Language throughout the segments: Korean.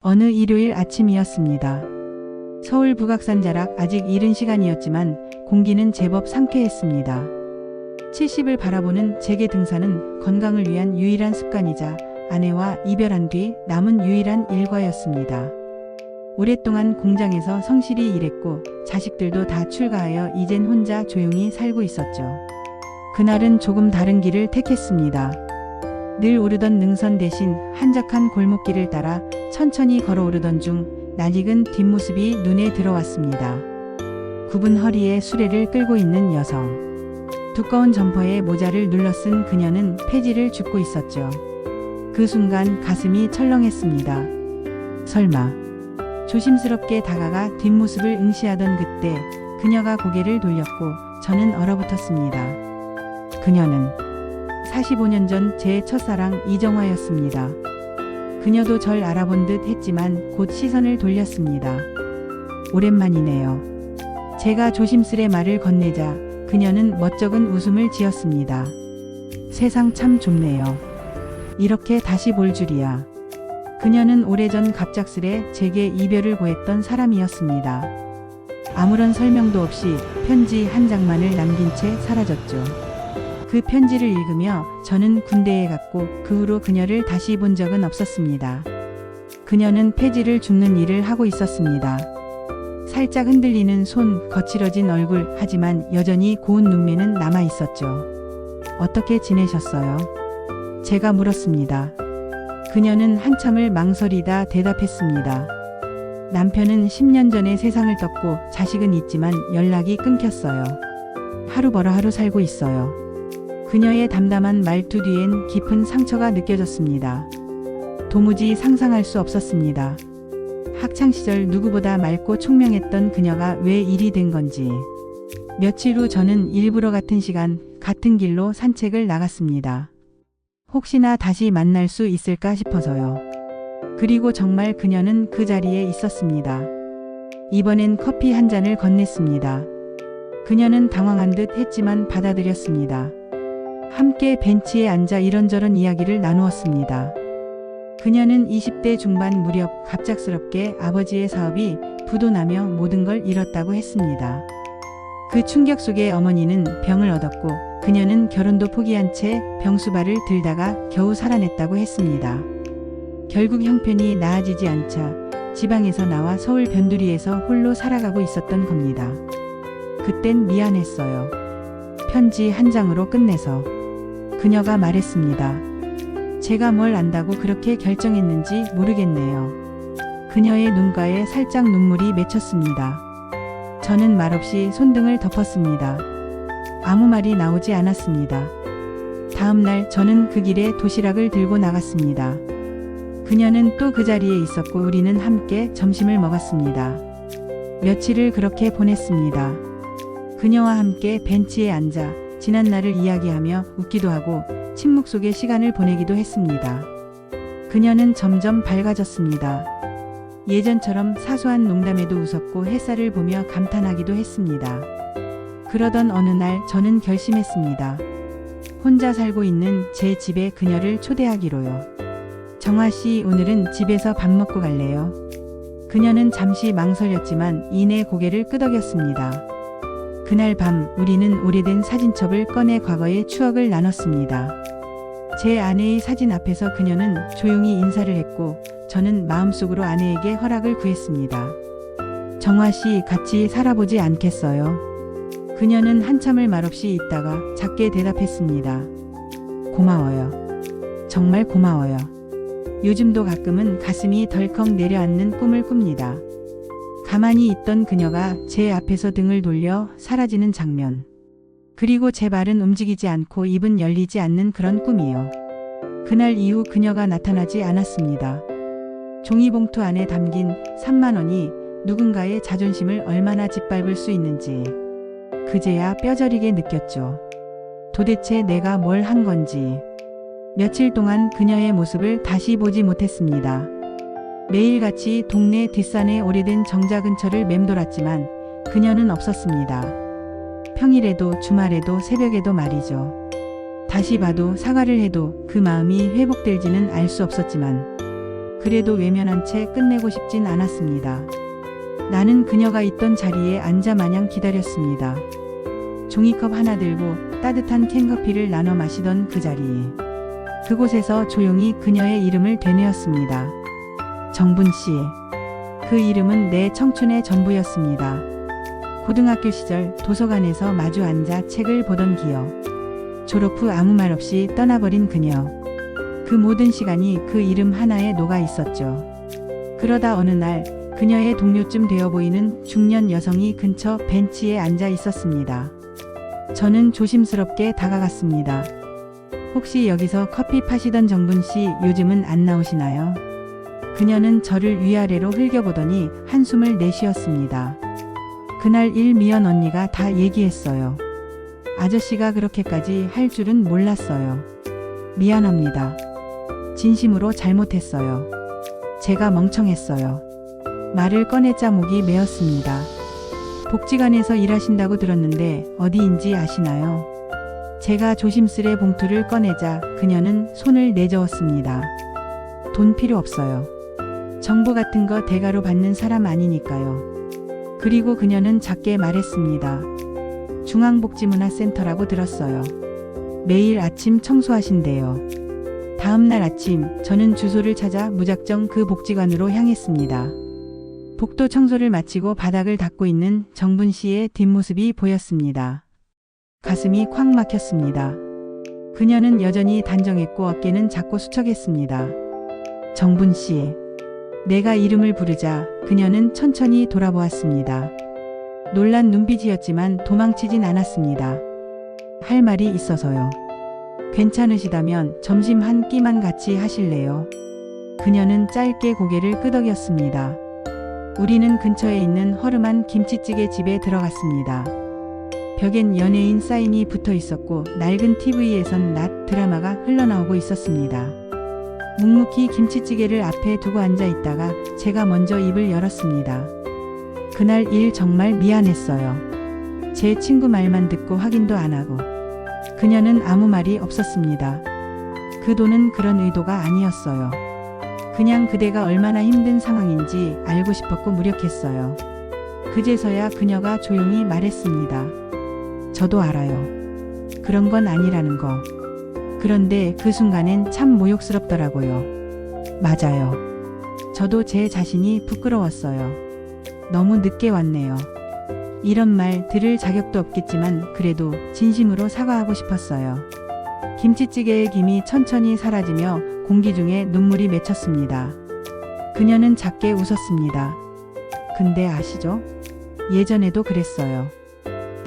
어느 일요일 아침이었습니다. 서울 북악산 자락 아직 이른 시간이었지만 공기는 제법 상쾌했습니다. 70을 바라보는 제게 등산은 건강을 위한 유일한 습관이자 아내와 이별한 뒤 남은 유일한 일과였습니다. 오랫동안 공장에서 성실히 일했고 자식들도 다 출가하여 이젠 혼자 조용히 살고 있었죠. 그날은 조금 다른 길을 택했습니다. 늘 오르던 능선 대신 한적한 골목길을 따라 천천히 걸어오르던 중 낯익은 뒷모습이 눈에 들어왔습니다. 굽은 허리에 수레를 끌고 있는 여성. 두꺼운 점퍼에 모자를 눌러 쓴 그녀는 폐지를 줍고 있었죠. 그 순간 가슴이 철렁했습니다. 설마. 조심스럽게 다가가 뒷모습을 응시하던 그때 그녀가 고개를 돌렸고 저는 얼어붙었습니다. 그녀는 45년 전 제 첫사랑 이정화였습니다. 그녀도 절 알아본 듯 했지만 곧 시선을 돌렸습니다. 오랜만이네요. 제가 조심스레 말을 건네자 그녀는 멋쩍은 웃음을 지었습니다. 세상 참 좁네요. 이렇게 다시 볼 줄이야. 그녀는 오래전 갑작스레 제게 이별을 고했던 사람이었습니다. 아무런 설명도 없이 편지 한 장만을 남긴 채 사라졌죠. 그 편지를 읽으며 저는 군대에 갔고 그 후로 그녀를 다시 본 적은 없었습니다. 그녀는 폐지를 줍는 일을 하고 있었습니다. 살짝 흔들리는 손, 거칠어진 얼굴, 하지만 여전히 고운 눈매는 남아 있었죠. 어떻게 지내셨어요? 제가 물었습니다. 그녀는 한참을 망설이다 대답했습니다. 남편은 10년 전에 세상을 떴고 자식은 있지만 연락이 끊겼어요. 하루 벌어 하루 살고 있어요. 그녀의 담담한 말투 뒤엔 깊은 상처가 느껴졌습니다. 도무지 상상할 수 없었습니다. 학창시절 누구보다 맑고 총명했던 그녀가 왜 일이 된 건지. 며칠 후 저는 일부러 같은 시간, 같은 길로 산책을 나갔습니다. 혹시나 다시 만날 수 있을까 싶어서요. 그리고 정말 그녀는 그 자리에 있었습니다. 이번엔 커피 한 잔을 건넸습니다. 그녀는 당황한 듯 했지만 받아들였습니다. 함께 벤치에 앉아 이런저런 이야기를 나누었습니다. 그녀는 20대 중반 무렵 갑작스럽게 아버지의 사업이 부도나며 모든 걸 잃었다고 했습니다. 그 충격 속에 어머니는 병을 얻었고 그녀는 결혼도 포기한 채 병수발을 들다가 겨우 살아냈다고 했습니다. 결국 형편이 나아지지 않자 지방에서 나와 서울 변두리에서 홀로 살아가고 있었던 겁니다. 그땐 미안했어요. 편지 한 장으로 끝내서. 그녀가 말했습니다. 제가 뭘 안다고 그렇게 결정했는지 모르겠네요. 그녀의 눈가에 살짝 눈물이 맺혔습니다. 저는 말없이 손등을 덮었습니다. 아무 말이 나오지 않았습니다. 다음 날 저는 그 길에 도시락을 들고 나갔습니다. 그녀는 또 그 자리에 있었고 우리는 함께 점심을 먹었습니다. 며칠을 그렇게 보냈습니다. 그녀와 함께 벤치에 앉아 지난 날을 이야기하며 웃기도 하고 침묵 속에 시간을 보내기도 했습니다. 그녀는 점점 밝아졌습니다. 예전처럼 사소한 농담에도 웃었고 햇살을 보며 감탄하기도 했습니다. 그러던 어느 날 저는 결심했습니다. 혼자 살고 있는 제 집에 그녀를 초대하기로요. 정화 씨, 오늘은 집에서 밥 먹고 갈래요? 그녀는 잠시 망설였지만 이내 고개를 끄덕였습니다. 그날 밤 우리는 오래된 사진첩을 꺼내 과거의 추억을 나눴습니다. 제 아내의 사진 앞에서 그녀는 조용히 인사를 했고 저는 마음속으로 아내에게 허락을 구했습니다. 정화 씨, 같이 살아보지 않겠어요? 그녀는 한참을 말없이 있다가 작게 대답했습니다. 고마워요. 정말 고마워요. 요즘도 가끔은 가슴이 덜컥 내려앉는 꿈을 꿉니다. 가만히 있던 그녀가 제 앞에서 등을 돌려 사라지는 장면. 그리고 제 발은 움직이지 않고 입은 열리지 않는 그런 꿈이요. 그날 이후 그녀가 나타나지 않았습니다. 종이봉투 안에 담긴 3만 원이 누군가의 자존심을 얼마나 짓밟을 수 있는지 그제야 뼈저리게 느꼈죠. 도대체 내가 뭘 한 건지. 며칠 동안 그녀의 모습을 다시 보지 못했습니다. 매일같이 동네 뒷산의 오래된 정자 근처를 맴돌았지만 그녀는 없었습니다. 평일에도 주말에도 새벽에도 말이죠. 다시 봐도 사과를 해도 그 마음이 회복될지는 알 수 없었지만 그래도 외면한 채 끝내고 싶진 않았습니다. 나는 그녀가 있던 자리에 앉아 마냥 기다렸습니다. 종이컵 하나 들고 따뜻한 캔커피를 나눠 마시던 그 자리에 그곳에서 조용히 그녀의 이름을 되뇌었습니다. 정분 씨. 그 이름은 내 청춘의 전부였습니다. 고등학교 시절 도서관에서 마주 앉아 책을 보던 기억. 졸업 후 아무 말 없이 떠나버린 그녀. 그 모든 시간이 그 이름 하나에 녹아 있었죠. 그러다 어느 날 그녀의 동료쯤 되어 보이는 중년 여성이 근처 벤치에 앉아 있었습니다. 저는 조심스럽게 다가갔습니다. 혹시 여기서 커피 파시던 정분 씨 요즘은 안 나오시나요? 그녀는 저를 위아래로 흘겨보더니 한숨을 내쉬었습니다. 그날 일 미연 언니가 다 얘기했어요. 아저씨가 그렇게까지 할 줄은 몰랐어요. 미안합니다. 진심으로 잘못했어요. 제가 멍청했어요. 말을 꺼내자 목이 메었습니다. 복지관에서 일하신다고 들었는데 어디인지 아시나요? 제가 조심스레 봉투를 꺼내자 그녀는 손을 내저었습니다. 돈 필요 없어요. 정보 같은 거 대가로 받는 사람 아니니까요. 그리고 그녀는 작게 말했습니다. 중앙복지문화센터라고 들었어요. 매일 아침 청소하신대요. 다음날 아침 저는 주소를 찾아 무작정 그 복지관으로 향했습니다. 복도 청소를 마치고 바닥을 닦고 있는 정분 씨의 뒷모습이 보였습니다. 가슴이 콱 막혔습니다. 그녀는 여전히 단정했고 어깨는 작고 수척했습니다. 정분 씨. 내가 이름을 부르자 그녀는 천천히 돌아보았습니다. 놀란 눈빛이었지만 도망치진 않았습니다. 할 말이 있어서요. 괜찮으시다면 점심 한 끼만 같이 하실래요? 그녀는 짧게 고개를 끄덕였습니다. 우리는 근처에 있는 허름한 김치찌개 집에 들어갔습니다. 벽엔 연예인 사인이 붙어 있었고 낡은 TV에선 낮 드라마가 흘러나오고 있었습니다. 묵묵히 김치찌개를 앞에 두고 앉아 있다가 제가 먼저 입을 열었습니다. 그날 일 정말 미안했어요. 제 친구 말만 듣고 확인도 안 하고. 그녀는 아무 말이 없었습니다. 그 돈은 그런 의도가 아니었어요. 그냥 그대가 얼마나 힘든 상황인지 알고 싶었고 무력했어요. 그제서야 그녀가 조용히 말했습니다. 저도 알아요. 그런 건 아니라는 거. 그런데 그 순간엔 참 모욕스럽더라고요. 맞아요. 저도 제 자신이 부끄러웠어요. 너무 늦게 왔네요. 이런 말 들을 자격도 없겠지만 그래도 진심으로 사과하고 싶었어요. 김치찌개의 김이 천천히 사라지며 공기 중에 눈물이 맺혔습니다. 그녀는 작게 웃었습니다. 근데 아시죠? 예전에도 그랬어요.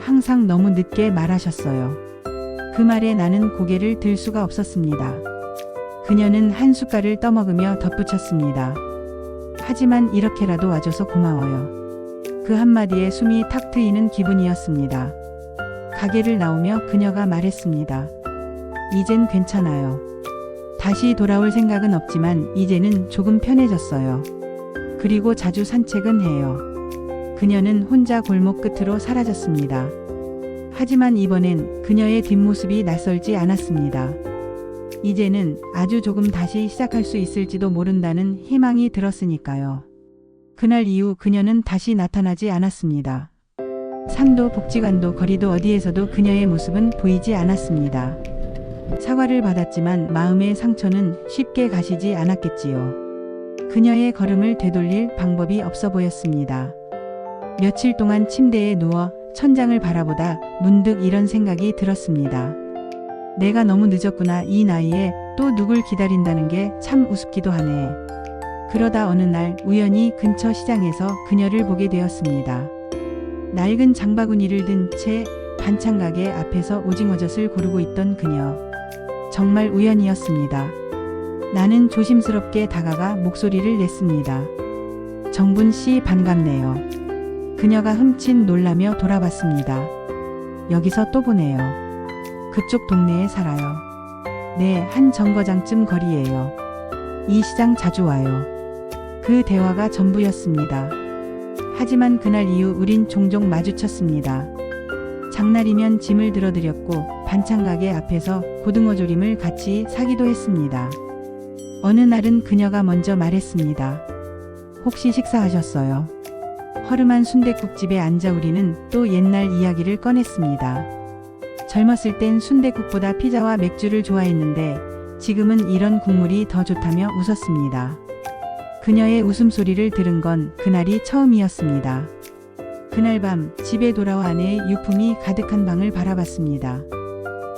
항상 너무 늦게 말하셨어요. 그 말에 나는 고개를 들 수가 없었습니다. 그녀는 한 숟갈을 떠먹으며 덧붙였습니다. 하지만 이렇게라도 와줘서 고마워요. 그 한마디에 숨이 탁 트이는 기분이었습니다. 가게를 나오며 그녀가 말했습니다. 이젠 괜찮아요. 다시 돌아올 생각은 없지만 이제는 조금 편해졌어요. 그리고 자주 산책은 해요. 그녀는 혼자 골목 끝으로 사라졌습니다. 하지만 이번엔 그녀의 뒷모습이 낯설지 않았습니다. 이제는 아주 조금 다시 시작할 수 있을지도 모른다는 희망이 들었으니까요. 그날 이후 그녀는 다시 나타나지 않았습니다. 산도 복지관도 거리도 어디에서도 그녀의 모습은 보이지 않았습니다. 사과를 받았지만 마음의 상처는 쉽게 가시지 않았겠지요. 그녀의 걸음을 되돌릴 방법이 없어 보였습니다. 며칠 동안 침대에 누워 천장을 바라보다 문득 이런 생각이 들었습니다. 내가 너무 늦었구나. 이 나이에 또 누굴 기다린다는 게 참 우습기도 하네. 그러다 어느 날 우연히 근처 시장에서 그녀를 보게 되었습니다. 낡은 장바구니를 든 채 반찬 가게 앞에서 오징어젓을 고르고 있던 그녀. 정말 우연이었습니다. 나는 조심스럽게 다가가 목소리를 냈습니다. 정분 씨 반갑네요. 그녀가 흠칫 놀라며 돌아봤습니다. 여기서 또 보네요. 그쪽 동네에 살아요. 네, 한 정거장쯤 거리예요. 이 시장 자주 와요. 그 대화가 전부였습니다. 하지만 그날 이후 우린 종종 마주쳤습니다. 장날이면 짐을 들어드렸고 반찬 가게 앞에서 고등어 조림을 같이 사기도 했습니다. 어느 날은 그녀가 먼저 말했습니다. 혹시 식사하셨어요? 허름한 순댓국집에 앉아 우리는 또 옛날 이야기를 꺼냈습니다. 젊었을 땐 순댓국보다 피자와 맥주를 좋아했는데 지금은 이런 국물이 더 좋다며 웃었습니다. 그녀의 웃음소리를 들은 건 그날이 처음이었습니다. 그날 밤 집에 돌아와 아내의 유품이 가득한 방을 바라봤습니다.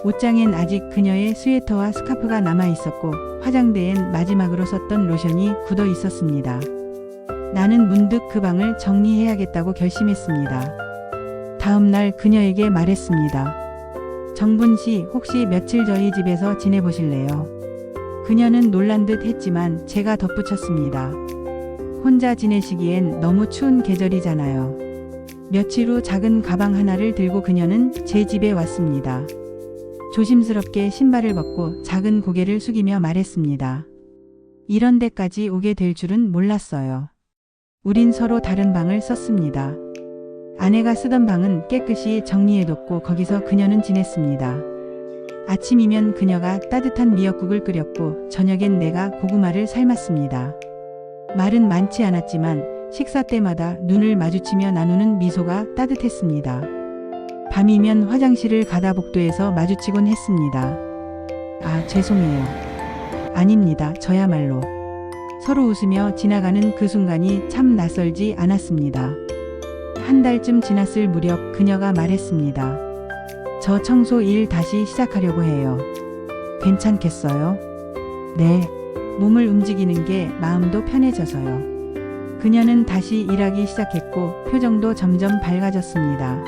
옷장엔 아직 그녀의 스웨터와 스카프가 남아 있었고 화장대엔 마지막으로 썼던 로션이 굳어 있었습니다. 나는 문득 그 방을 정리해야겠다고 결심했습니다. 다음 날 그녀에게 말했습니다. 정분 씨, 혹시 며칠 저희 집에서 지내보실래요? 그녀는 놀란 듯 했지만 제가 덧붙였습니다. 혼자 지내시기엔 너무 추운 계절이잖아요. 며칠 후 작은 가방 하나를 들고 그녀는 제 집에 왔습니다. 조심스럽게 신발을 벗고 작은 고개를 숙이며 말했습니다. 이런 데까지 오게 될 줄은 몰랐어요. 우린 서로 다른 방을 썼습니다. 아내가 쓰던 방은 깨끗이 정리해뒀고 거기서 그녀는 지냈습니다. 아침이면 그녀가 따뜻한 미역국을 끓였고 저녁엔 내가 고구마를 삶았습니다. 말은 많지 않았지만 식사 때마다 눈을 마주치며 나누는 미소가 따뜻했습니다. 밤이면 화장실을 가다 복도에서 마주치곤 했습니다. 아, 죄송해요. 아닙니다. 저야말로. 서로 웃으며 지나가는 그 순간이 참 낯설지 않았습니다. 한 달쯤 지났을 무렵 그녀가 말했습니다. 저 청소 일 다시 시작하려고 해요. 괜찮겠어요? 네. 몸을 움직이는 게 마음도 편해져서요. 그녀는 다시 일하기 시작했고 표정도 점점 밝아졌습니다.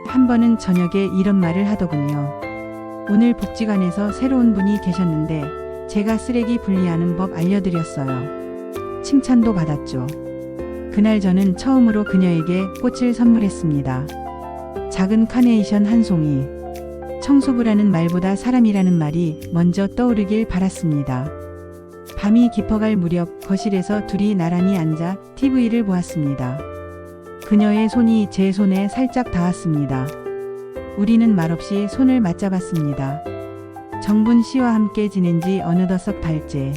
한 번은 저녁에 이런 말을 하더군요. 오늘 복지관에서 새로운 분이 계셨는데 제가 쓰레기 분리하는 법 알려드렸어요. 칭찬도 받았죠. 그날 저는 처음으로 그녀에게 꽃을 선물했습니다. 작은 카네이션 한 송이. 청소부라는 말보다 사람이라는 말이 먼저 떠오르길 바랐습니다. 밤이 깊어갈 무렵 거실에서 둘이 나란히 앉아 TV를 보았습니다. 그녀의 손이 제 손에 살짝 닿았습니다. 우리는 말없이 손을 맞잡았습니다. 정분 씨와 함께 지낸 지 어느덧 석 달째.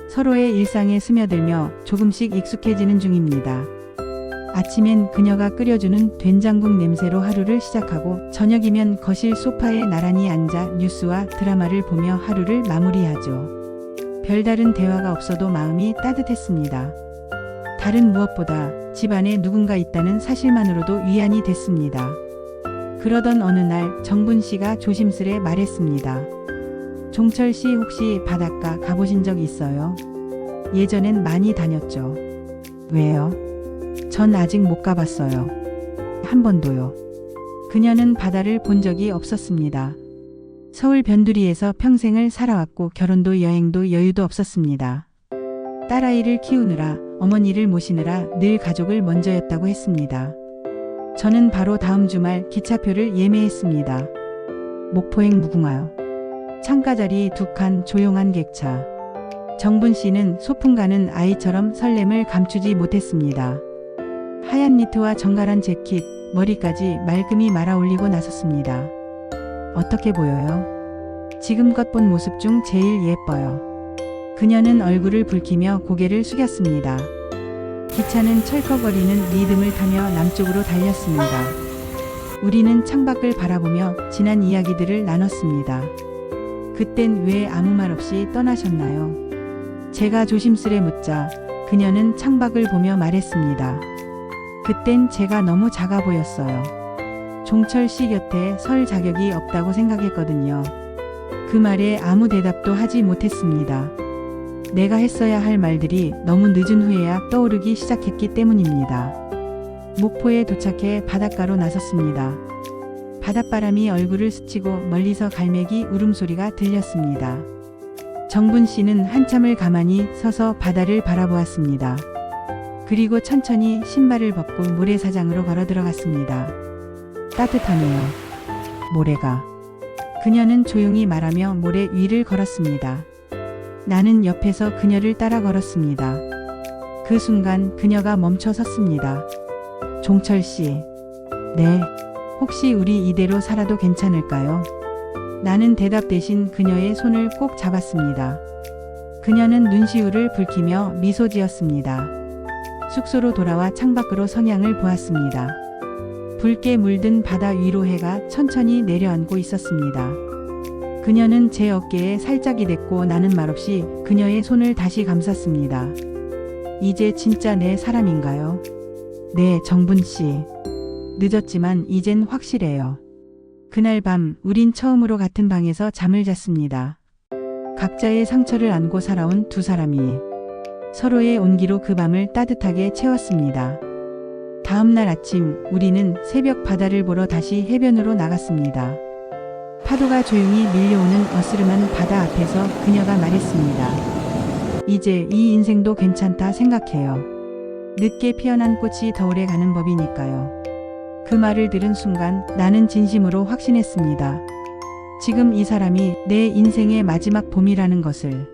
서로의 일상에 스며들며 조금씩 익숙해지는 중입니다. 아침엔 그녀가 끓여주는 된장국 냄새로 하루를 시작하고 저녁이면 거실 소파에 나란히 앉아 뉴스와 드라마를 보며 하루를 마무리하죠. 별다른 대화가 없어도 마음이 따뜻했습니다. 다른 무엇보다 집안에 누군가 있다는 사실만으로도 위안이 됐습니다. 그러던 어느 날 정분 씨가 조심스레 말했습니다. 종철 씨 혹시 바닷가 가보신 적 있어요? 예전엔 많이 다녔죠. 왜요? 전 아직 못 가봤어요. 한 번도요. 그녀는 바다를 본 적이 없었습니다. 서울 변두리에서 평생을 살아왔고 결혼도 여행도 여유도 없었습니다. 딸아이를 키우느라 어머니를 모시느라 늘 가족을 먼저였다고 했습니다. 저는 바로 다음 주말 기차표를 예매했습니다. 목포행 무궁화요. 창가자리 2칸 조용한 객차. 정분 씨는 소풍 가는 아이처럼 설렘을 감추지 못했습니다. 하얀 니트와 정갈한 재킷, 머리까지 말끔히 말아 올리고 나섰습니다. 어떻게 보여요? 지금껏 본 모습 중 제일 예뻐요. 그녀는 얼굴을 붉히며 고개를 숙였습니다. 기차는 철컥거리는 리듬을 타며 남쪽으로 달렸습니다. 우리는 창밖을 바라보며 지난 이야기들을 나눴습니다. 그땐 왜 아무 말 없이 떠나셨나요? 제가 조심스레 묻자 그녀는 창밖을 보며 말했습니다. 그땐 제가 너무 작아 보였어요. 종철 씨 곁에 설 자격이 없다고 생각했거든요. 그 말에 아무 대답도 하지 못했습니다. 내가 했어야 할 말들이 너무 늦은 후에야 떠오르기 시작했기 때문입니다. 목포에 도착해 바닷가로 나섰습니다. 바닷바람이 얼굴을 스치고 멀리서 갈매기 울음소리가 들렸습니다. 정분 씨는 한참을 가만히 서서 바다를 바라보았습니다. 그리고 천천히 신발을 벗고 모래사장으로 걸어 들어갔습니다. 따뜻하네요. 모래가. 그녀는 조용히 말하며 모래 위를 걸었습니다. 나는 옆에서 그녀를 따라 걸었습니다. 그 순간 그녀가 멈춰 섰습니다. 종철 씨. 네. 혹시 우리 이대로 살아도 괜찮을까요? 나는 대답 대신 그녀의 손을 꼭 잡았습니다. 그녀는 눈시울을 붉히며 미소 지었습니다. 숙소로 돌아와 창밖으로 성향을 보았습니다. 붉게 물든 바다 위로 해가 천천히 내려앉고 있었습니다. 그녀는 제 어깨에 살짝이 댔고 나는 말없이 그녀의 손을 다시 감쌌습니다. 이제 진짜 내 사람인가요? 네, 정분 씨. 늦었지만 이젠 확실해요. 그날 밤 우린 처음으로 같은 방에서 잠을 잤습니다. 각자의 상처를 안고 살아온 두 사람이 서로의 온기로 그 밤을 따뜻하게 채웠습니다. 다음 날 아침 우리는 새벽 바다를 보러 다시 해변으로 나갔습니다. 파도가 조용히 밀려오는 어스름한 바다 앞에서 그녀가 말했습니다. 이제 이 인생도 괜찮다 생각해요. 늦게 피어난 꽃이 더 오래 가는 법이니까요. 그 말을 들은 순간 나는 진심으로 확신했습니다. 지금 이 사람이 내 인생의 마지막 봄이라는 것을.